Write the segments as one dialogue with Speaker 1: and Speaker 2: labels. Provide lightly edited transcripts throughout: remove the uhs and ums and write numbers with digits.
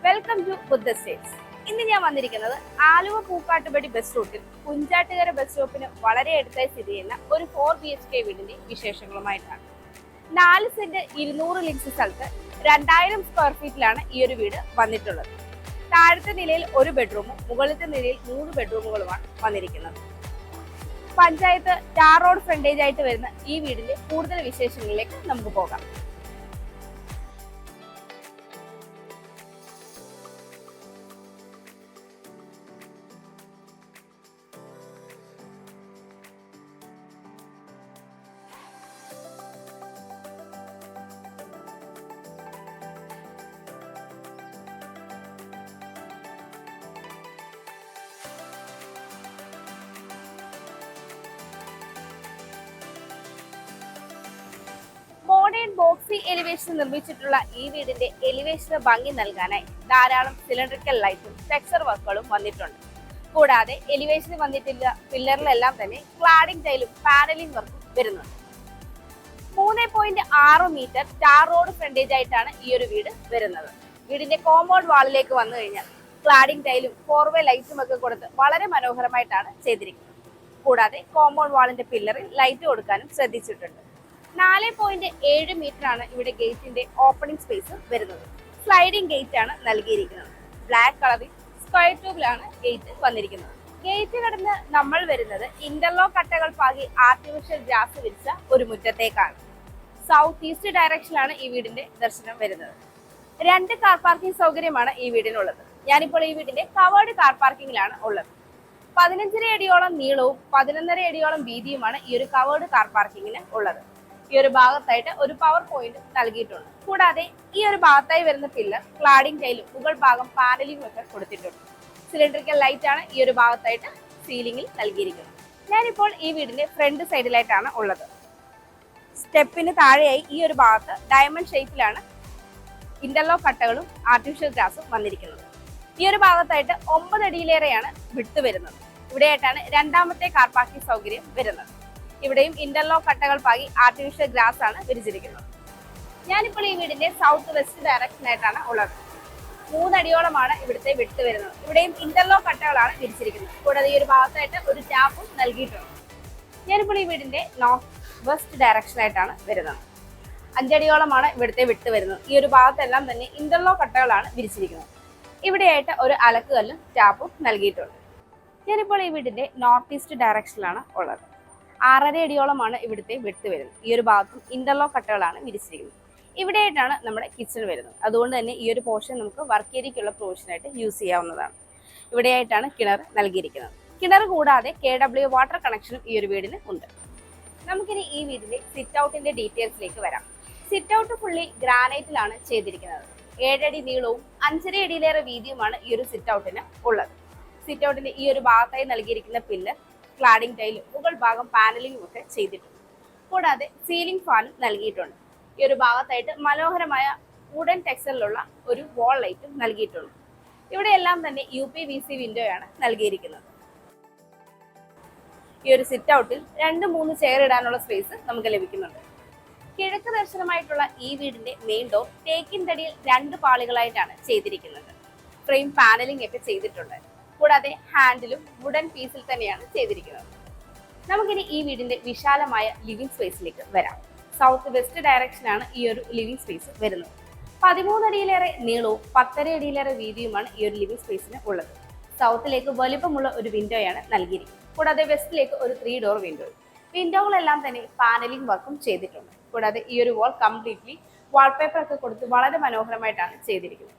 Speaker 1: Welcome to Buddha States. ഇന്ന് ഞാൻ വന്നിരിക്കുന്നത് ആലുവ പൂക്കാട്ടുപടി ബസ് റൂട്ടിൽ കുഞ്ചാട്ടുകര ബസ് സ്റ്റോപ്പിന് വളരെ അടുത്തായി സ്ഥിതി ചെയ്യുന്ന ഒരു 4 BHK വീടിന്റെ വിശേഷങ്ങളുമായിട്ടാണ്. 4 സെന്റ് 200 ലിങ്സ് സ്ഥലത്ത് 2000 സ്ക്വയർ ഫീറ്റിലാണ് ഈ ഒരു വീട് വന്നിട്ടുള്ളത്. താഴത്തെ നിലയിൽ ഒരു ബെഡ്റൂമും മുകളിലത്തെ നിലയിൽ 3 ബെഡ്റൂമുകളുമാണ് വന്നിരിക്കുന്നത്. പഞ്ചായത്ത് ടാർ റോഡ് ഫ്രണ്ടേജ് ആയിട്ട് വരുന്ന ഈ വീടിന്റെ കൂടുതൽ വിശേഷങ്ങളിലേക്ക് നമുക്ക് പോകാം. മോഡേൺ ബോക്സി എലിവേഷൻ നിർമ്മിച്ചിട്ടുള്ള ഈ വീടിന്റെ എലിവേഷന് ഭംഗി നൽകാനായി ധാരാളം സിലിണ്ടറിക്കൽ ലൈറ്റും ടെക്സ്ചർ വർക്കുകളും വന്നിട്ടുണ്ട്. കൂടാതെ എലിവേഷന് വന്നിട്ടുള്ള പില്ലറിലെല്ലാം തന്നെ ക്ലാഡിംഗ് ടൈലും പാനലിംഗ് വർക്കും വരുന്നുണ്ട്. 3.6 മീറ്റർ ടാർ റോഡ് ഫ്രണ്ടേജ് ആയിട്ടാണ് ഈ ഒരു വീട് വരുന്നത്. വീടിന്റെ കോമ്പൗണ്ട് വാളിലേക്ക് വന്നു കഴിഞ്ഞാൽ ക്ലാഡിംഗ് ടൈലും 4-വേ ലൈറ്റും ഒക്കെ കൊടുത്ത് വളരെ മനോഹരമായിട്ടാണ് ചെയ്തിരിക്കുന്നത്. കൂടാതെ കോമ്പൗണ്ട് വാളിന്റെ പില്ലറിൽ ലൈറ്റ് കൊടുക്കാനും ശ്രദ്ധിച്ചിട്ടുണ്ട്. 4.7 മീറ്റർ ആണ് ഇവിടെ ഗേറ്റിന്റെ ഓപ്പണിംഗ് സ്പേസ് വരുന്നത്. സ്ലൈഡിംഗ് ഗേറ്റ് ആണ് നൽകിയിരിക്കുന്നത്. ബ്ലാക്ക് കളറിൽ സ്ക്വയർ ട്യൂബിലാണ് ഗേറ്റ് വന്നിരിക്കുന്നത്. ഗേറ്റ് കടന്ന് നമ്മൾ വരുന്നത് ഇന്റർലോക്ക് കട്ടകൾ പാകി ആർട്ടിഫിഷ്യൽ ഗ്രാസ് വിരിച്ച ഒരു മുറ്റത്തേക്കാണ്. സൗത്ത് ഈസ്റ്റ് ഡയറക്ഷനിലാണ് ഈ വീടിന്റെ ദർശനം വരുന്നത്. 2 കാർ പാർക്കിംഗ് സൗകര്യമാണ് ഈ വീടിനുള്ളത്. ഞാനിപ്പോൾ ഈ വീടിന്റെ കവേർഡ് കാർ പാർക്കിംഗിലാണ് ഉള്ളത്. 15.5 അടിയോളം നീളവും 11.5 അടിയോളം വീതിയുമാണ് ഈ ഒരു കവേർഡ് കാർ പാർക്കിങ്ങിന് ഉള്ളത്. ഈ ഒരു ഭാഗത്തായിട്ട് ഒരു പവർ പോയിന്റ് നൽകിയിട്ടുണ്ട്. കൂടാതെ ഈ ഒരു ഭാഗത്തായി വരുന്ന പില്ലർ ക്ലാഡിംഗ് ടൈലും മുകൾ ഭാഗം പാനലിംഗും ഒക്കെ കൊടുത്തിട്ടുണ്ട്. സിലിണ്ടറിക്കൽ ലൈറ്റ് ആണ് ഈ ഒരു ഭാഗത്തായിട്ട് സീലിംഗിൽ നൽകിയിരിക്കുന്നത്. ഞാനിപ്പോൾ ഈ വീടിന്റെ ഫ്രണ്ട് സൈഡിലായിട്ടാണ് ഉള്ളത്. സ്റ്റെപ്പിന് താഴെയായി ഈ ഒരു ഭാഗത്ത് ഡയമണ്ട് ഷേപ്പിലാണ് ഇന്റർലോക്ക് കട്ടകളും ആർട്ടിഫിഷ്യൽ ഗ്രാസും വന്നിരിക്കുന്നത്. ഈ ഒരു ഭാഗത്തായിട്ട് 9 അടിയിലേറെയാണ് വിട്ട് വരുന്നത്. ഇവിടെയായിട്ടാണ് രണ്ടാമത്തെ കാർ പാർക്കിംഗ് സൗകര്യം വരുന്നത്. ഇവിടെയും ഇന്റർലോക്ക് കട്ടകൾ പാകി ആർട്ടിഫിഷ്യൽ ഗ്രാസ് ആണ് വിരിച്ചിരിക്കുന്നത്. ഞാനിപ്പോൾ ഈ വീടിന്റെ സൗത്ത് വെസ്റ്റ് ഡയറക്ഷനായിട്ടാണ് ഉള്ളത്. 3 അടിയോളമാണ് ഇവിടുത്തെ വിട്ട് വരുന്നത്. ഇവിടെയും ഇന്റർലോക്ക് കട്ടകളാണ് വിരിച്ചിരിക്കുന്നത്. കൂടാതെ ഈ ഒരു ഭാഗത്തായിട്ട് ഒരു ടാപ്പും നൽകിയിട്ടുണ്ട്. ഞാനിപ്പോൾ ഈ വീടിന്റെ നോർത്ത് വെസ്റ്റ് ഡയറക്ഷനായിട്ടാണ് വരുന്നത്. 5 അടിയോളമാണ് ഇവിടുത്തെ വിട്ട് വരുന്നത്. ഈ ഒരു ഭാഗത്തെല്ലാം തന്നെ ഇന്റർലോക്ക് കട്ടകളാണ് വിരിച്ചിരിക്കുന്നത്. ഇവിടെയായിട്ട് ഒരു അലക്കുകല്ലും ടാപ്പും നൽകിയിട്ടുണ്ട്. ഞാനിപ്പോൾ ഈ വീടിന്റെ നോർത്ത് ഈസ്റ്റ് ഡയറക്ഷനിലാണ് ഉള്ളത്. 6.5 അടിയോളമാണ് ഇവിടുത്തെ വിട്ട് വരുന്നത്. ഈ ഒരു ഭാഗത്തും ഇന്റർലോക്ക് കട്ടകളാണ് വിരിച്ചിരിക്കുന്നത്. ഇവിടെയായിട്ടാണ് നമ്മുടെ കിച്ചൺ വരുന്നത്. അതുകൊണ്ട് തന്നെ ഈ ഒരു പോർഷൻ നമുക്ക് വർക്ക് ഏരിയയ്ക്കുള്ള പ്രൊവിഷനായിട്ട് യൂസ് ചെയ്യാവുന്നതാണ്. ഇവിടെയായിട്ടാണ് കിണർ നൽകിയിരിക്കുന്നത്. കിണർ കൂടാതെ KW വാട്ടർ കണക്ഷനും ഈ ഒരു വീടിന് ഉണ്ട്. നമുക്കിനി ഈ വീടിന്റെ സിറ്റ് ഔട്ടിന്റെ ഡീറ്റെയിൽസിലേക്ക് വരാം. സിറ്റ് ഔട്ട് ഫുള്ളി ഗ്രാനൈറ്റിലാണ് ചെയ്തിരിക്കുന്നത്. 7 അടി നീളവും 5.5 അടിയിലേറെ വീതിയുമാണ് ഈ ഒരു സിറ്റ് ഔട്ടിന് ഉള്ളത്. സിറ്റ് ഔട്ടിന്റെ ഈ ഒരു ഭാഗത്തായി നൽകിയിരിക്കുന്ന പില്ലർ ക്ലാഡിംഗ് ടൈലും മുകൾ ഭാഗം പാനലിംഗും ഒക്കെ ചെയ്തിട്ടുണ്ട്. കൂടാതെ സീലിംഗ് ഫാനും നൽകിയിട്ടുണ്ട്. ഈ ഒരു ഭാഗത്തായിട്ട് മനോഹരമായ വുഡൻ ടെക്സ്ചറിലുള്ള ഒരു വാൾ ലൈറ്റും നൽകിയിട്ടുണ്ട്. ഇവിടെയെല്ലാം തന്നെ UPVC വിൻഡോയാണ് നൽകിയിരിക്കുന്നത്. ഈ ഒരു സിറ്റ് ഔട്ടിൽ 2-3 ചെയർ ഇടാനുള്ള സ്പേസ് നമുക്ക് ലഭിക്കുന്നുണ്ട്. കിഴക്ക് ദർശനമായിട്ടുള്ള ഈ വീടിന്റെ മെയിൻ ഡോർ തേക്കിൻ തടിയിൽ 2 പാളികളായിട്ടാണ് ചെയ്തിരിക്കുന്നത്. ഫ്രെയിം പാനലിംഗ് ഒക്കെ ചെയ്തിട്ടുണ്ട്. കൂടാതെ ഹാൻഡിലും വുഡൻ പീസിൽ തന്നെയാണ് ചെയ്തിരിക്കുന്നത്. നമുക്കിനി ഈ വീടിന്റെ വിശാലമായ ലിവിംഗ് സ്പേസിലേക്ക് വരാം. സൗത്ത് വെസ്റ്റ് ഡയറക്ഷനാണ് ഈ ഒരു ലിവിംഗ് സ്പേസ് വരുന്നത്. 13 അടിയിലേറെ നീളവും 10.5 അടിയിലേറെ വീതിയുമാണ് ഈ ഒരു ലിവിംഗ് സ്പേസിന് ഉള്ളത്. സൗത്തിലേക്ക് വലിപ്പമുള്ള ഒരു വിൻഡോയാണ് നൽകിയിരിക്കുന്നത്. കൂടാതെ വെസ്റ്റിലേക്ക് ഒരു 3 ഡോർ വിൻഡോ. വിൻഡോകളെല്ലാം തന്നെ പാനലിംഗ് വർക്കും ചെയ്തിട്ടുണ്ട്. കൂടാതെ ഈ ഒരു വാൾ കംപ്ലീറ്റ്ലി വാൾപേപ്പർ ഒക്കെ കൊടുത്ത് വളരെ മനോഹരമായിട്ടാണ് ചെയ്തിരിക്കുന്നത്.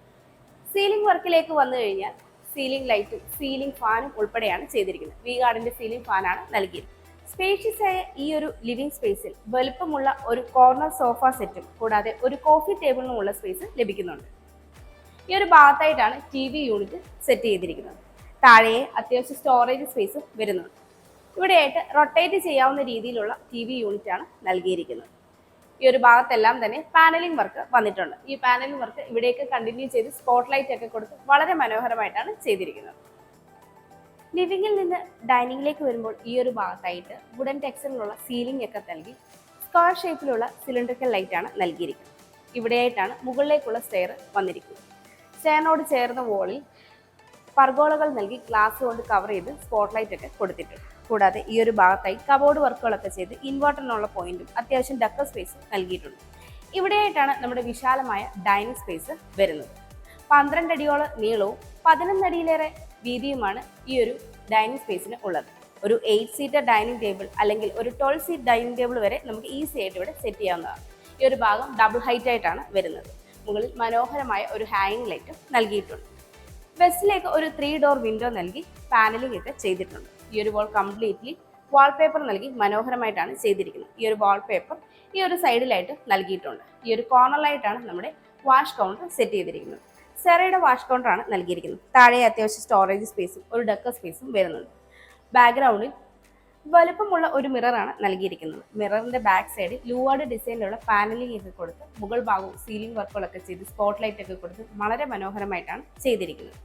Speaker 1: സീലിംഗ് വർക്കിലേക്ക് വന്നു കഴിഞ്ഞാൽ സീലിംഗ് ലൈറ്റും സീലിംഗ് ഫാനും ഉൾപ്പെടെയാണ് ചെയ്തിരിക്കുന്നത്. വി ഗാർഡിന്റെ സീലിംഗ് ഫാനാണ് നൽകിയിരിക്കുന്നത്. സ്പേഷ്യസ് ആയ ഈ ഒരു ലിവിംഗ് സ്പേസിൽ വലുപ്പമുള്ള ഒരു കോർണർ സോഫ സെറ്റും കൂടാതെ ഒരു കോഫി ടേബിളിനുമുള്ള സ്പേസ് ലഭിക്കുന്നുണ്ട്. ഈ ഒരു ഭാഗത്തായിട്ടാണ് TV യൂണിറ്റ് സെറ്റ് ചെയ്തിരിക്കുന്നത്. താഴെ അത്യാവശ്യം സ്റ്റോറേജ് സ്പേസും വരുന്നുണ്ട്. ഇവിടെയായിട്ട് റൊട്ടേറ്റ് ചെയ്യാവുന്ന രീതിയിലുള്ള TV യൂണിറ്റ് ആണ് നൽകിയിരിക്കുന്നത്. ഈ ഒരു ഭാഗത്തെല്ലാം തന്നെ പാനലിംഗ് വർക്ക് വന്നിട്ടുണ്ട്. ഈ പാനലിംഗ് വർക്ക് ഇവിടേക്ക് കണ്ടിന്യൂ ചെയ്ത് സ്പോട്ട് ലൈറ്റ് ഒക്കെ കൊടുത്ത് വളരെ മനോഹരമായിട്ടാണ് ചെയ്തിരിക്കുന്നത്. ലിവിംഗിൽ നിന്ന് ഡൈനിങ്ങിലേക്ക് വരുമ്പോൾ ഈ ഒരു ഭാഗത്തായിട്ട് വുഡൻ ടെക്സ്ചറിലുള്ള സീലിംഗ് ഒക്കെ നൽകി സ്ക്വയർ ഷേപ്പിലുള്ള സിലിണ്ടറിക്കൽ ലൈറ്റ് ആണ് നൽകിയിരിക്കുന്നത്. ഇവിടെയായിട്ടാണ് മുകളിലേക്കുള്ള സ്റ്റെയർ വന്നിരിക്കുന്നത്. സ്റ്റെയറിനോട് ചേർന്ന വോളിൽ പർഗോളകൾ നൽകി ഗ്ലാസ് കൊണ്ട് കവർ ചെയ്ത് സ്പോട്ട് ലൈറ്റ് ഒക്കെ കൊടുത്തിട്ടുണ്ട്. കൂടാതെ ഈ ഒരു ഭാഗത്തായി കബോർഡ് വർക്കുകളൊക്കെ ചെയ്ത് ഇൻവെർട്ടറിനുള്ള പോയിന്റും അത്യാവശ്യം ഡക്കർ സ്പേസും നൽകിയിട്ടുണ്ട്. ഇവിടെയായിട്ടാണ് നമ്മുടെ വിശാലമായ ഡൈനിങ് സ്പേസ് വരുന്നത്. 12 അടിയോളം നീളവും 11 അടിയിലേറെ വീതിയുമാണ് ഈ ഒരു ഡൈനിങ് സ്പേസിന് ഉള്ളത്. ഒരു 8 സീറ്റർ ഡൈനിങ് ടേബിൾ അല്ലെങ്കിൽ ഒരു 12 സീറ്റ് ഡൈനിങ് ടേബിൾ വരെ നമുക്ക് ഈസി ആയിട്ട് ഇവിടെ സെറ്റ് ചെയ്യാവുന്നതാണ്. ഈ ഒരു ഭാഗം ഡബിൾ ഹൈറ്റ് ആയിട്ടാണ് വരുന്നത്. മുകളിൽ മനോഹരമായ ഒരു ഹാങ്ങിങ് ലൈറ്റ് നൽകിയിട്ടുണ്ട്. വെസ്റ്റിലേക്ക് ഒരു 3 ഡോർ വിൻഡോ നൽകി പാനലിംഗ് ഒക്കെ ചെയ്തിട്ടുണ്ട്. ഈ ഒരു വാൾ കംപ്ലീറ്റ്ലി വാൾപേപ്പർ നൽകി മനോഹരമായിട്ടാണ് ചെയ്തിരിക്കുന്നത്. ഈ ഒരു വാൾപേപ്പർ ഈ ഒരു സൈഡിലായിട്ട് നൽകിയിട്ടുണ്ട്. ഈ ഒരു കോർണറിലായിട്ടാണ് നമ്മുടെ വാഷ് കൗണ്ടർ സെറ്റ് ചെയ്തിരിക്കുന്നത്. സെറയുടെ വാഷ് കൗണ്ടറാണ് നൽകിയിരിക്കുന്നത്. താഴെ അത്യാവശ്യം സ്റ്റോറേജ് സ്പേസും ഒരു ഡക്കർ സ്പേസും വരുന്നുണ്ട്. ബാക്ക്ഗ്രൗണ്ടിൽ വലുപ്പമുള്ള ഒരു മിററാണ് നൽകിയിരിക്കുന്നത്. മിററിന്റെ ബാക്ക് സൈഡിൽ ലൂവാർഡ് ഡിസൈനിലുള്ള പാനലിംഗ് ഒക്കെ കൊടുത്ത് മുകൾ ഭാഗവും സീലിംഗ് വർക്കുകളൊക്കെ ചെയ്ത് സ്പോട്ട് ലൈറ്റ് ഒക്കെ കൊടുത്ത് വളരെ മനോഹരമായിട്ടാണ് ചെയ്തിരിക്കുന്നത്.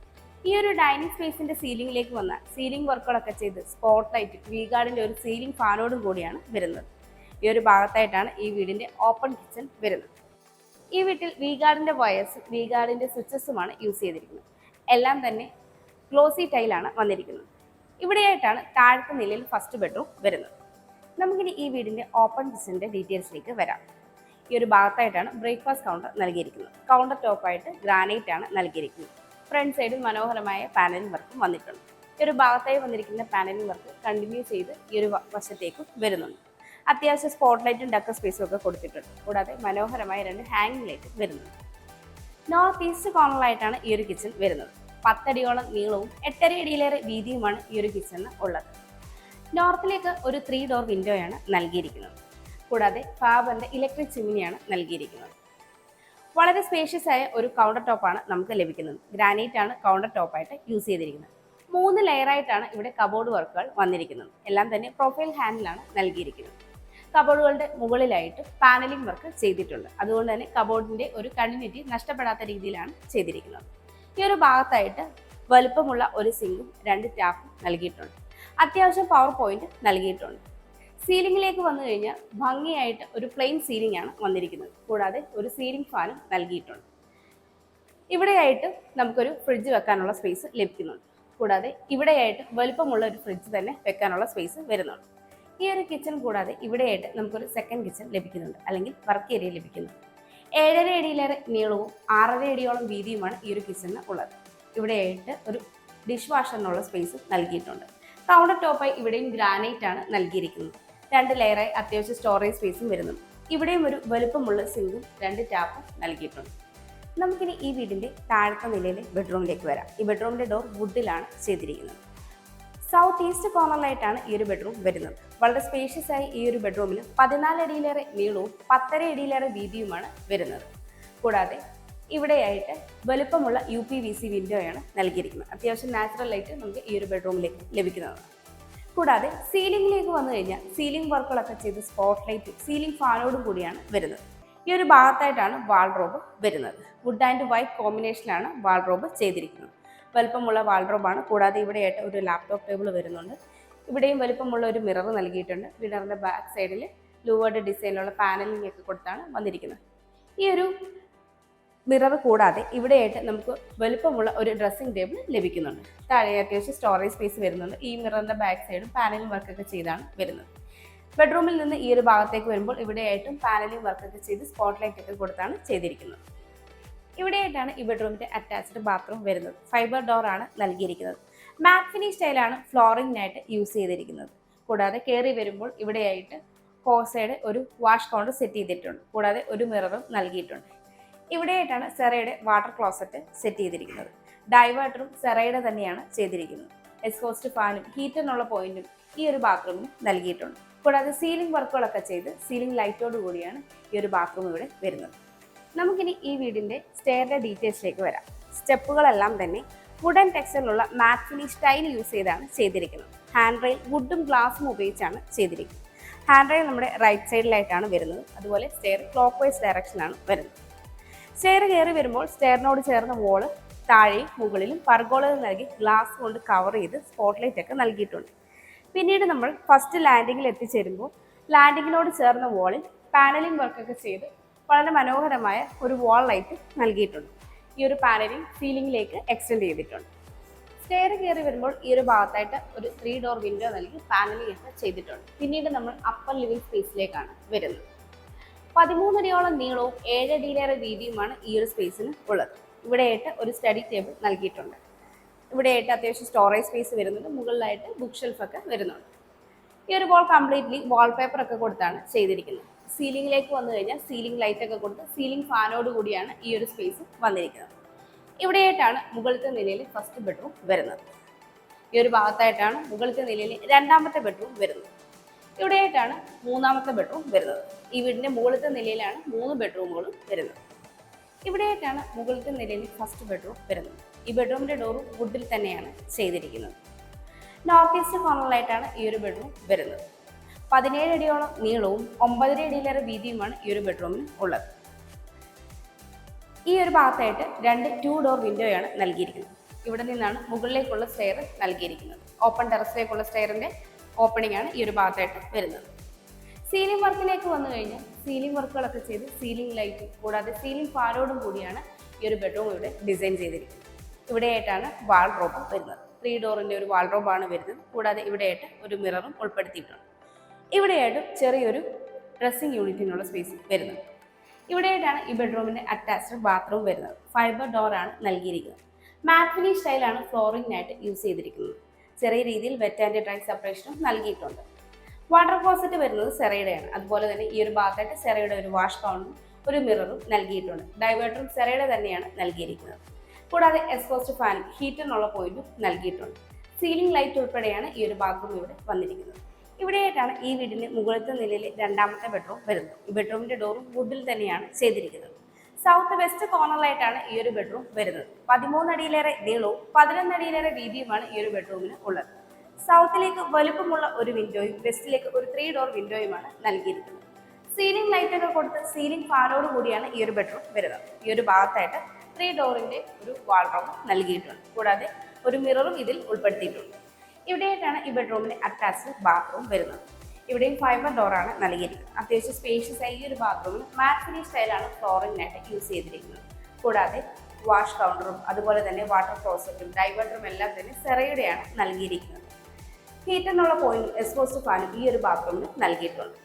Speaker 1: ഈ ഒരു ഡൈനിങ് സ്പേസിന്റെ സീലിംഗിലേക്ക് വന്നാൽ സീലിംഗ് വർക്കുകളൊക്കെ ചെയ്ത് സ്പോട്ട് ലൈറ്റ് വി ഗാർഡിന്റെ ഒരു സീലിംഗ് ഫാനോടും കൂടിയാണ് വരുന്നത്. ഈ ഒരു ഭാഗത്തായിട്ടാണ് ഈ വീടിന്റെ ഓപ്പൺ കിച്ചൺ വരുന്നത്. ഈ വീട്ടിൽ വി ഗാർഡിന്റെ വയേഴ്സും വി ഗാർഡിന്റെ സ്വിച്ചസുമാണ് യൂസ് ചെയ്തിരിക്കുന്നത്. എല്ലാം തന്നെ ഗ്ലോസി ടൈലാണ് വന്നിരിക്കുന്നത്. ഇവിടെയായിട്ടാണ് താഴത്തെ നിലയിൽ ഫസ്റ്റ് ബെഡ്റൂം വരുന്നത്. നമുക്കിനി ഈ വീടിന്റെ ഓപ്പൺ കിച്ചണിന്റെ ഡീറ്റെയിൽസിലേക്ക് വരാം. ഈ ഒരു ഭാഗത്തായിട്ടാണ് ബ്രേക്ക്ഫാസ്റ്റ് കൗണ്ടർ നൽകിയിരിക്കുന്നത്. കൗണ്ടർ ടോപ്പായിട്ട് ഗ്രാനൈറ്റ് ആണ് നൽകിയിരിക്കുന്നത്. ഫ്രണ്ട് സൈഡിൽ മനോഹരമായ പാനലിംഗ് വർക്കും വന്നിട്ടുണ്ട്. ഈ ഒരു ഭാഗത്തായി വന്നിരിക്കുന്ന പാനലിംഗ് വർക്ക് കണ്ടിന്യൂ ചെയ്ത് ഈ ഒരു വശത്തേക്കും വരുന്നുണ്ട്. അത്യാവശ്യം സ്പോട്ട് ലൈറ്റും ഡക്കർ സ്പേസും ഒക്കെ കൊടുത്തിട്ടുണ്ട്. കൂടാതെ മനോഹരമായ 2 ഹാങ്ങിങ് ലൈറ്റ് വരുന്നുണ്ട്. നോർത്ത് ഈസ്റ്റ് കോർണറിലായിട്ടാണ് ഈ ഒരു കിച്ചൺ വരുന്നത്. 10 അടിയോളം നീളവും 8.5 അടിയിലേറെ വീതിയുമാണ് ഈ ഒരു കിച്ചണിന് ഉള്ളത്. നോർത്തിലേക്ക് ഒരു 3 ഡോർ വിൻഡോയാണ് നൽകിയിരിക്കുന്നത്. കൂടാതെ ഫാബറിന്റെ ഇലക്ട്രിക് ചിമ്മിനിയാണ് നൽകിയിരിക്കുന്നത്. വളരെ സ്പേഷ്യസ് ആയ ഒരു കൗണ്ടർ ടോപ്പാണ് നമുക്ക് ലഭിക്കുന്നത്. ഗ്രാനൈറ്റ് ആണ് കൗണ്ടർ ടോപ്പായിട്ട് യൂസ് ചെയ്തിരിക്കുന്നത്. 3 ലെയറായിട്ടാണ് ഇവിടെ കബോർഡ് വർക്കുകൾ വന്നിരിക്കുന്നത്. എല്ലാം തന്നെ പ്രൊഫൈൽ ഹാൻഡിലാണ് നൽകിയിരിക്കുന്നത്. കബോർഡുകളുടെ മുകളിലായിട്ട് പാനലിംഗ് വർക്ക് ചെയ്തിട്ടുണ്ട്. അതുകൊണ്ട് തന്നെ കബോർഡിന്റെ ഒരു കണ്ടിന്യൂറ്റി നഷ്ടപ്പെടാത്ത രീതിയിലാണ് ചെയ്തിരിക്കുന്നത്. ഈ ഒരു ഭാഗത്തായിട്ട് വലുപ്പമുള്ള ഒരു സിങ്കും 2 ടാപ്പും നൽകിയിട്ടുണ്ട്. അത്യാവശ്യം പവർ പോയിന്റ് നൽകിയിട്ടുണ്ട്. സീലിംഗിലേക്ക് വന്നു കഴിഞ്ഞാൽ ഭംഗിയായിട്ട് ഒരു പ്ലെയിൻ സീലിംഗ് ആണ് വന്നിരിക്കുന്നത്. കൂടാതെ ഒരു സീലിംഗ് ഫാനും നൽകിയിട്ടുണ്ട്. ഇവിടെയായിട്ട് നമുക്കൊരു ഫ്രിഡ്ജ് വെക്കാനുള്ള സ്പേസ് ലഭിക്കുന്നുണ്ട്. കൂടാതെ ഇവിടെയായിട്ട് വലുപ്പമുള്ള ഒരു ഫ്രിഡ്ജ് തന്നെ വെക്കാനുള്ള സ്പേസ് വരുന്നുണ്ട്. ഈ ഒരു കിച്ചൺ കൂടാതെ ഇവിടെയായിട്ട് നമുക്കൊരു സെക്കൻഡ് കിച്ചൺ ലഭിക്കുന്നുണ്ട്, അല്ലെങ്കിൽ വർക്ക് ഏരിയ ലഭിക്കുന്നുണ്ട്. 7.5 അടിയിലേറെ നീളവും 6.5 അടിയോളം വീതിയുമാണ് ഈ ഒരു കിച്ചണിന് ഉള്ളത്. ഇവിടെയായിട്ട് ഒരു ഡിഷ് വാഷറിനുള്ള സ്പേസ് നൽകിയിട്ടുണ്ട്. കൗണ്ടർ ടോപ്പായി ഇവിടെയും ഗ്രാനൈറ്റ് ആണ് നൽകിയിരിക്കുന്നത്. 2 ലെയറായി അത്യാവശ്യം സ്റ്റോറേജ് സ്പേസും വരുന്നുണ്ട്. ഇവിടെയും ഒരു വലുപ്പമുള്ള സിങ്കും 2 ടാപ്പും നൽകിയിട്ടുണ്ട്. നമുക്കിനി ഈ വീടിന്റെ താഴത്തെ നിലയിലെ ബെഡ്റൂമിലേക്ക് വരാം. ഈ ബെഡ്റൂമിന്റെ ഡോർ വുഡിലാണ് ചെയ്തിരിക്കുന്നത്. സൗത്ത് ഈസ്റ്റ് കോർണറിലായിട്ടാണ് ഈ ഒരു ബെഡ്റൂം വരുന്നത്. വളരെ സ്പേഷ്യസ് ആയി ഈ ഒരു ബെഡ്റൂമിൽ 14 അടിയിലേറെ നീളവും 10.5 അടിയിലേറെ വീതിയുമാണ് വരുന്നത്. കൂടാതെ ഇവിടെയായിട്ട് വലുപ്പമുള്ള UPVC വിൻഡോയാണ് നൽകിയിരിക്കുന്നത്. അത്യാവശ്യം നാച്ചുറൽ ലൈറ്റ് നമുക്ക് ഈ ഒരു ബെഡ്റൂമിലേക്ക് ലഭിക്കുന്നതാണ്. കൂടാതെ സീലിംഗിലേക്ക് വന്നു കഴിഞ്ഞാൽ സീലിംഗ് വർക്കുകളൊക്കെ ചെയ്ത് സ്പോട്ട് ലൈറ്റ് സീലിംഗ് ഫാനോടും കൂടിയാണ് വരുന്നത്. ഈ ഒരു ഭാഗത്തായിട്ടാണ് വാൾഡ്രോബ് വരുന്നത്. വുഡ് ആൻഡ് വൈറ്റ് കോമ്പിനേഷനിലാണ് വാൾഡ്രോബ് ചെയ്തിരിക്കുന്നത്. വലുപ്പമുള്ള വാൾഡ്രോബാണ്. കൂടാതെ ഇവിടെയായിട്ട് ഒരു ലാപ്ടോപ്പ് ടേബിൾ വരുന്നുണ്ട്. ഇവിടെയും വലുപ്പമുള്ള ഒരു മിറർ നൽകിയിട്ടുണ്ട്. മിററിന്റെ ബാക്ക് സൈഡിൽ ലൂവേർഡ് ഡിസൈനിലുള്ള പാനലിംഗ് ഒക്കെ കൊടുത്താണ് വന്നിരിക്കുന്നത്. ഈ ഒരു മിറർ കൂടാതെ ഇവിടെയായിട്ട് നമുക്ക് വലുപ്പമുള്ള ഒരു ഡ്രസ്സിംഗ് ടേബിൾ ലഭിക്കുന്നുണ്ട്. താഴെ അത്യാവശ്യം സ്റ്റോറേജ് സ്പേസ് വരുന്നുണ്ട്. ഈ മിററിന്റെ ബാക്ക് സൈഡും പാനലിംഗ് വർക്കൊക്കെ ചെയ്താണ് വരുന്നത്. ബെഡ്റൂമിൽ നിന്ന് ഈ ഒരു ഭാഗത്തേക്ക് വരുമ്പോൾ ഇവിടെയായിട്ടും പാനലിംഗ് വർക്കൊക്കെ ചെയ്ത് സ്പോട്ട് ലൈറ്റ് ഒക്കെ കൊടുത്താണ് ചെയ്തിരിക്കുന്നത്. ഇവിടെയായിട്ടാണ് ഈ ബെഡ്റൂമിന്റെ അറ്റാച്ച്ഡ് ബാത്റൂം വരുന്നത്. ഫൈബർ ഡോർ ആണ് നൽകിയിരിക്കുന്നത്. മാറ്റ് ഫിനിഷ് സ്റ്റൈലാണ് ഫ്ലോറിംഗിനായിട്ട് യൂസ് ചെയ്തിരിക്കുന്നത്. കൂടാതെ കയറി വരുമ്പോൾ ഇവിടെയായിട്ട് കോസയുടെ ഒരു വാഷ് കൗണ്ടർ സെറ്റ് ചെയ്തിട്ടുണ്ട്. കൂടാതെ ഒരു മിററും നൽകിയിട്ടുണ്ട്. ഇവിടെയായിട്ടാണ് സെറയുടെ വാട്ടർ ക്ലോസറ്റ് സെറ്റ് ചെയ്തിരിക്കുന്നത്. ഡൈവേർട്ടറും സെറയുടെ തന്നെയാണ് ചെയ്തിരിക്കുന്നത്. എക്സ്ഹോസ്റ്റ് ഫാനും ഹീറ്ററിനുള്ള പോയിന്റും ഈ ഒരു ബാത്റൂമിന് നൽകിയിട്ടുണ്ട്. കൂടാതെ സീലിംഗ് വർക്കുകളൊക്കെ ചെയ്ത് സീലിംഗ് ലൈറ്റോട് കൂടിയാണ് ഈ ഒരു ബാത്റൂം ഇവിടെ വരുന്നത്. നമുക്കിനി ഈ വീടിന്റെ സ്റ്റെയറിന്റെ ഡീറ്റെയിൽസിലേക്ക് വരാം. സ്റ്റെപ്പുകളെല്ലാം തന്നെ വുഡൻ ടെക്സ്ചറിലുള്ള മാറ്റ് ഫിനിഷ് ടൈൽ യൂസ് ചെയ്താണ് ചെയ്തിരിക്കുന്നത്. ഹാൻഡ് റെയിൽ വുഡും ഗ്ലാസും ഉപയോഗിച്ചാണ് ചെയ്തിരിക്കുന്നത്. ഹാൻഡ് റെയിൽ നമ്മുടെ റൈറ്റ് സൈഡിലായിട്ടാണ് വരുന്നത്. അതുപോലെ സ്റ്റെയർ ക്ലോക്ക് വൈസ് ഡയറക്ഷനാണ് വരുന്നത്. സ്റ്റെയർ കയറി വരുമ്പോൾ സ്റ്റെയറിനോട് ചേർന്ന വോള് താഴെയും മുകളിലും പർഗോളകൾ നൽകി ഗ്ലാസ് കൊണ്ട് കവർ ചെയ്ത് സ്പോട്ട് ലൈറ്റ് ഒക്കെ നൽകിയിട്ടുണ്ട്. പിന്നീട് നമ്മൾ ഫസ്റ്റ് ലാൻഡിങ്ങിൽ എത്തിച്ചേരുമ്പോൾ ലാൻഡിങ്ങിനോട് ചേർന്ന വോളിൽ പാനലിംഗ് വർക്കൊക്കെ ചെയ്ത് വളരെ മനോഹരമായ ഒരു വാൾ ലൈറ്റ് നൽകിയിട്ടുണ്ട്. ഈ ഒരു പാനലിംഗ് സീലിംഗിലേക്ക് എക്സ്റ്റെൻഡ് ചെയ്തിട്ടുണ്ട്. സ്റ്റെയർ കയറി വരുമ്പോൾ ഈ ഒരു ഭാഗത്തായിട്ട് ഒരു 3 ഡോർ വിൻഡോ നൽകി പാനലിംഗ് ഒക്കെ ചെയ്തിട്ടുണ്ട്. പിന്നീട് നമ്മൾ അപ്പർ ലിവിംഗ് സ്പേസിലേക്കാണ് വരുന്നത്. 13 അടിയോളം നീളവും 7 അടിയിലേറെ വീതിയുമാണ് ഈ ഒരു സ്പേസിന് ഉള്ളത്. ഇവിടെയായിട്ട് ഒരു സ്റ്റഡി ടേബിൾ നൽകിയിട്ടുണ്ട്. ഇവിടെയായിട്ട് അത്യാവശ്യം സ്റ്റോറേജ് സ്പേസ് വരുന്നുണ്ട്. മുകളിലായിട്ട് ബുക്ക് ഷെൽഫ് ഒക്കെ വരുന്നുണ്ട്. ഈ ഒരു വാൾ കംപ്ലീറ്റ്ലി വാൾപേപ്പർ ഒക്കെ കൊടുത്താണ് ചെയ്തിരിക്കുന്നത്. സീലിംഗിലേക്ക് വന്നു കഴിഞ്ഞാൽ സീലിംഗ് ലൈറ്റ് ഒക്കെ കൊടുത്ത് സീലിംഗ് ഫാനോട് കൂടിയാണ് ഈ ഒരു സ്പേസ് വന്നിരിക്കുന്നത്. ഇവിടെയായിട്ടാണ് മുകളിലത്തെ നിലയിൽ ഫസ്റ്റ് ബെഡ്റൂം വരുന്നത്. ഈ ഒരു ഭാഗത്തായിട്ടാണ് മുകളിലത്തെ നിലയിൽ രണ്ടാമത്തെ ബെഡ്റൂം വരുന്നത്. ഇവിടെയായിട്ടാണ് മൂന്നാമത്തെ ബെഡ്റൂം വരുന്നത്. ഈ വീടിന്റെ മുകളിലത്തെ നിലയിലാണ് 3 ബെഡ്റൂമുകളും വരുന്നത്. ഇവിടെയായിട്ടാണ് മുകളിലത്തെ നിലയിൽ ഫസ്റ്റ് ബെഡ്റൂം വരുന്നത്. ഈ ബെഡ്റൂമിന്റെ ഡോറും വുഡിൽ തന്നെയാണ് ചെയ്തിരിക്കുന്നത്. നോർത്ത് ഈസ്റ്റ് കോർണറിലായിട്ടാണ് ഈ ഒരു ബെഡ്റൂം വരുന്നത്. 17 അടിയോളം നീളവും 9.5 അടിയിലേറെ വീതിയുമാണ് ഈ ഒരു ബെഡ്റൂമിന് ഉള്ളത്. ഈ ഒരു ഭാഗത്തായിട്ട് 2 ഡോർ വിൻഡോയാണ് നൽകിയിരിക്കുന്നത്. ഇവിടെ നിന്നാണ് മുകളിലേക്കുള്ള സ്റ്റെയർ നൽകിയിരിക്കുന്നത്. ഓപ്പൺ ടെറസിലേക്കുള്ള സ്റ്റെയറിന്റെ ഓപ്പണിംഗ് ആണ് ഈ ഒരു ഭാഗത്തായിട്ട് വരുന്നത്. സീലിംഗ് വർക്കിലേക്ക് വന്നു കഴിഞ്ഞാൽ സീലിംഗ് വർക്കുകളൊക്കെ ചെയ്ത് സീലിംഗ് ലൈറ്റ് കൂടാതെ സീലിംഗ് ഫാനോടും കൂടിയാണ് ഈ ഒരു ബെഡ്റൂം ഇവിടെ ഡിസൈൻ ചെയ്തിരിക്കുന്നത്. ഇവിടെയായിട്ടാണ് വാൾഡ്രോബ് വരുന്നത്. 3 ഡോറിന്റെ ഒരു വാൾഡ്രോബാണ് വരുന്നത്. കൂടാതെ ഇവിടെയായിട്ട് ഒരു മിററും ഉൾപ്പെടുത്തിയിട്ടുണ്ട്. ഇവിടെയായിട്ട് ചെറിയൊരു ഡ്രസ്സിംഗ് യൂണിറ്റിനുള്ള സ്പേസ് വരുന്നത്. ഇവിടെയായിട്ടാണ് ഈ ബെഡ്റൂമിന്റെ അറ്റാച്ച്ഡ് ബാത്റൂം വരുന്നത്. ഫൈബർ ഡോറാണ് നൽകിയിരിക്കുന്നത്. മാറ്റ് ഫിനിഷ് സ്റ്റൈലാണ് ഫ്ലോറിംഗിനായിട്ട് യൂസ് ചെയ്തിരിക്കുന്നത്. ചെറിയ രീതിയിൽ വെറ്റ് ആൻഡ് ഡ്രൈ സെപ്പറേഷനും നൽകിയിട്ടുണ്ട്. വാട്ടർ ക്ലോസറ്റ് വരുന്നത് സെറയുടെയാണ്. അതുപോലെ തന്നെ ഈ ഒരു ഭാഗത്തായിട്ട് സെറയുടെ ഒരു വാഷ് കൗണ്ടറും ഒരു മിററും നൽകിയിട്ടുണ്ട്. ഡൈവേർട്ടറും സെറയുടെ തന്നെയാണ് നൽകിയിരിക്കുന്നത്. കൂടാതെ എക്സ്പോസ്റ്റ് ഫാൻ ഹീറ്ററിനുള്ള പോയിന്റും നൽകിയിട്ടുണ്ട്. സീലിംഗ് ലൈറ്റ് ഉൾപ്പെടെയാണ് ഈ ഒരു ബാത്റൂം ഇവിടെ വന്നിരിക്കുന്നത്. ഇവിടെയായിട്ടാണ് ഈ വീടിന്റെ മുകളിലത്തെ നിലയിൽ രണ്ടാമത്തെ ബെഡ്റൂം വരുന്നത്. ഈ ബെഡ്റൂമിന്റെ ഡോറും വുഡിൽ തന്നെയാണ് ചെയ്തിരിക്കുന്നത്. സൗത്ത് വെസ്റ്റ് കോർണറിലായിട്ടാണ് ഈ ഒരു ബെഡ്റൂം വരുന്നത്. 13 അടിയിലേറെ നീളവും 11 അടിയിലേറെ വീതിയുമാണ് ഈ ഒരു ബെഡ്റൂമിന് ഉള്ളത്. സൗത്തിലേക്ക് വലുപ്പമുള്ള ഒരു വിൻഡോയും വെസ്റ്റിലേക്ക് ഒരു 3 ഡോർ വിൻഡോയുമാണ് നൽകിയിരിക്കുന്നത്. സീലിംഗ് ലൈറ്റ് ഒക്കെ കൊടുത്ത് സീലിംഗ് ഫാനോട് കൂടിയാണ് ഈ ഒരു ബെഡ്റൂം വരുന്നത്. ഈ ഒരു ഭാഗത്തായിട്ട് 3 ഡോറിന്റെ ഒരു വാൾഡ്രോബ് നൽകിയിട്ടുണ്ട്. കൂടാതെ ഒരു മിററും ഇതിൽ ഉൾപ്പെടുത്തിയിട്ടുണ്ട്. ഇവിടെയായിട്ടാണ് ഈ ബെഡ്റൂമിന് അറ്റാച്ച്ഡ് ബാത്റൂം വരുന്നത്. ഇവിടെയും ഫൈബർ ഡോറാണ് നൽകിയിരിക്കുന്നത്. അത്യാവശ്യം സ്പേഷ്യസ് ആയി ഈ ഒരു ബാത്റൂമിൽ മാറ്റ് ഫിനിഷ് സ്റ്റൈലാണ് ഫ്ലോറിംഗിനായിട്ട് യൂസ് ചെയ്തിരിക്കുന്നത്. കൂടാതെ വാഷ് കൗണ്ടറും അതുപോലെ തന്നെ വാട്ടർ ക്ലോസറ്റും ഡൈവേർട്ടറും എല്ലാം തന്നെ സെറയുടെയാണ് നൽകിയിരിക്കുന്നത്. ഹീറ്ററിനുള്ള പോയിന്റും എക്സ്പോസ്റ്റ് ഫാനും ഈ ഒരു ബാത്റൂമിന് നൽകിയിട്ടുണ്ട്.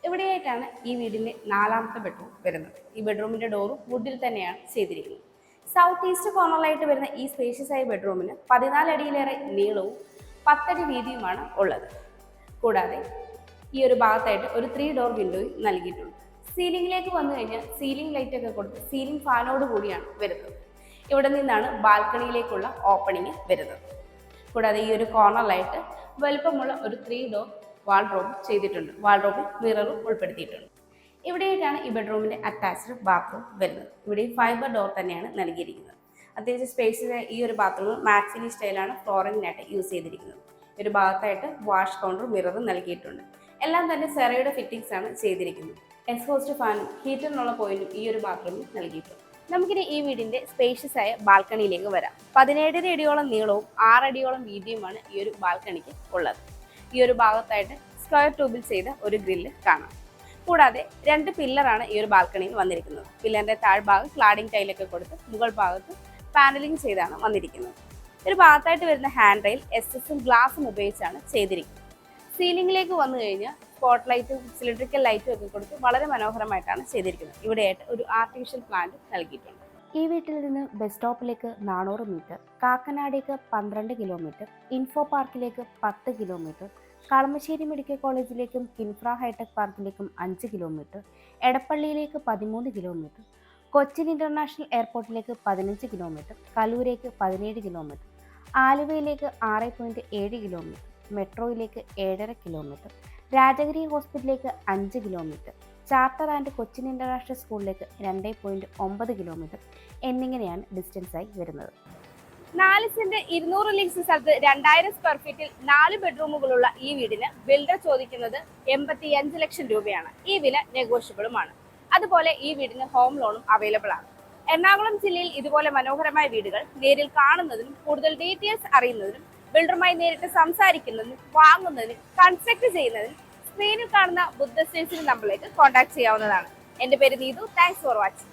Speaker 1: ഇവിടെയായിട്ടാണ് ഈ വീടിന്റെ 4ാമത്തെ ബെഡ്റൂം വരുന്നത്. ഈ ബെഡ്റൂമിന്റെ ഡോറും വുഡിൽ തന്നെയാണ് ചെയ്തിരിക്കുന്നത്. സൗത്ത് ഈസ്റ്റ് കോർണറിലായിട്ട് വരുന്ന ഈ സ്പേഷ്യസ് ആയ ബെഡ്റൂമിന് 14 അടിയിലേറെ നീളവും 10 അടി വീതിയുമാണ് ഉള്ളത്. കൂടാതെ ഈ ഒരു ഭാഗത്തായിട്ട് ഒരു 3 ഡോർ വിൻഡോയും നൽകിയിട്ടുണ്ട്. സീലിംഗിലേക്ക് വന്നു കഴിഞ്ഞാൽ സീലിംഗ് ലൈറ്റ് ഒക്കെ കൊടുത്ത് സീലിംഗ് ഫാനോട് കൂടിയാണ് വരുന്നത്. ഇവിടെ നിന്നാണ് ബാൽക്കണിയിലേക്കുള്ള ഓപ്പണിംഗ് വരുന്നത്. കൂടാതെ ഈ ഒരു കോർണറിലായിട്ട് വലുപ്പമുള്ള ഒരു 3 ഡോർ വാൾഡ്രോബ് ചെയ്തിട്ടുണ്ട്. വാൾഡ്രോബിൽ മിററും ഉൾപ്പെടുത്തിയിട്ടുണ്ട്. ഇവിടെയായിട്ടാണ് ഈ ബെഡ്റൂമിന്റെ അറ്റാച്ച്ഡ് ബാത്റൂം വരുന്നത്. ഇവിടെ ഫൈബർ ഡോർ തന്നെയാണ് നൽകിയിരിക്കുന്നത്. അത്യാവശ്യം സ്പേസിൽ ഈ ഒരു ബാത്റൂം മാറ്റ് ഫിനിഷ് സ്റ്റൈലാണ് ഫ്ലോറിംഗിനായിട്ട് യൂസ് ചെയ്തിരിക്കുന്നത്. ഈ ഒരു ഭാഗത്തായിട്ട് വാഷ് കൗണ്ടറും മിററും നൽകിയിട്ടുണ്ട്. എല്ലാം തന്നെ സെറയുടെ ഫിറ്റിംഗ്സ് ആണ് ചെയ്തിരിക്കുന്നത്. എക്സ്പോസ്റ്റ് ഫാനും ഹീറ്ററിനുള്ള പോയിന്റും ഈ ഒരു ബാത്റൂമിൽ നൽകിയിട്ടുണ്ട്. നമുക്കിനി ഈ വീടിന്റെ സ്പേഷ്യസ് ആയ ബാൽക്കണിയിലേക്ക് വരാം. 17 അടിയോളം നീളവും 6 അടിയോളം വീതിയുമാണ് ഈ ഒരു ബാൽക്കണിക്ക് ഉള്ളത്. ഈ ഒരു ഭാഗത്തായിട്ട് സ്ക്വയർ ട്യൂബിൽ ചെയ്ത ഒരു ഗ്രില്ല് കാണാം. കൂടാതെ 2 പില്ലറാണ് ഈ ഒരു ബാൽക്കണിയിൽ വന്നിരിക്കുന്നത്. പില്ലറിന്റെ താഴ്ഭാഗം ക്ലാഡിംഗ് ടൈലൊക്കെ കൊടുത്ത് മുകൾ ഭാഗത്ത് പാനലിംഗ് ചെയ്താണ് വന്നിരിക്കുന്നത്. ഒരു ഭാഗത്തായിട്ട് വരുന്ന ഹാൻഡ് റെയിൽ എസ്എസും ഗ്ലാസും ഉപയോഗിച്ചാണ് ചെയ്തിരിക്കുന്നത്. സീലിംഗിലേക്ക് വന്നു കഴിഞ്ഞാൽ സ്പോട്ട് ലൈറ്റും സിലിണ്ടറിക്കൽ ലൈറ്റും ഒക്കെ കൊടുത്ത് വളരെ മനോഹരമായിട്ടാണ് ചെയ്തിരിക്കുന്നത്. ഇവിടെയായിട്ട് ഒരു ആർട്ടിഫിഷ്യൽ പ്ലാന്റ് നൽകിയിട്ടുണ്ട്.
Speaker 2: ഈ വീട്ടിൽ നിന്ന് ബസ് സ്റ്റോപ്പിലേക്ക് 400 മീറ്റർ, കാക്കനാടേക്ക് 12 കിലോമീറ്റർ, ഇൻഫോ പാർക്കിലേക്ക് 10 കിലോമീറ്റർ, കളമശ്ശേരി മെഡിക്കൽ കോളേജിലേക്കും കിൻഫ്ര ഹൈടെക് പാർക്കിലേക്കും 5 കിലോമീറ്റർ, എടപ്പള്ളിയിലേക്ക് 13 കിലോമീറ്റർ, കൊച്ചിൻ ഇന്റർനാഷണൽ എയർപോർട്ടിലേക്ക് 15 കിലോമീറ്റർ, കലൂരേക്ക് 17 കിലോമീറ്റർ, ആലുവയിലേക്ക് 6.7 കിലോമീറ്റർ, മെട്രോയിലേക്ക് 7.5 കിലോമീറ്റർ, രാജഗിരി ഹോസ്പിറ്റലിലേക്ക് 5 kilometre, charter and Cochin international സ്കൂളിലേക്ക് 2.9 കിലോമീറ്റർ എന്നിങ്ങനെയാണ് ഡിസ്റ്റൻസ് ആയി വരുന്നത്.
Speaker 1: 4 സെന്റ് 200 ലീസ് സ്ഥലത്ത് 2000 സ്ക്വയർ ഫീറ്റിൽ 4 ബെഡ്റൂമുകളുള്ള ഈ വീടിന് ബിൽഡർ ചോദിക്കുന്നത് 85 ലക്ഷം രൂപയാണ്. ഈ വില നെഗോഷ്യബിളുമാണ്. അതുപോലെ ഈ വീടിന് ഹോം ലോണും അവൈലബിൾ ആണ്. എറണാകുളം ജില്ലയിൽ ഇതുപോലെ മനോഹരമായ വീടുകൾ നേരിൽ കാണുന്നതിനും കൂടുതൽ ഡീറ്റെയിൽസ് അറിയുന്നതിനും ബിൽഡറുമായി നേരിട്ട് സംസാരിക്കുന്നതിനും വാങ്ങുന്നതിനും കൺസ്ട്രക്ട് ചെയ്യുന്നതിനും സ്ക്രീനിൽ കാണുന്ന ബുദ്ധ സ്റ്റേഷന്റെ നമ്പറിലേക്ക് കോൺടാക്ട് ചെയ്യാവുന്നതാണ്. എൻ്റെ പേര് നീതു. Thanks for watching.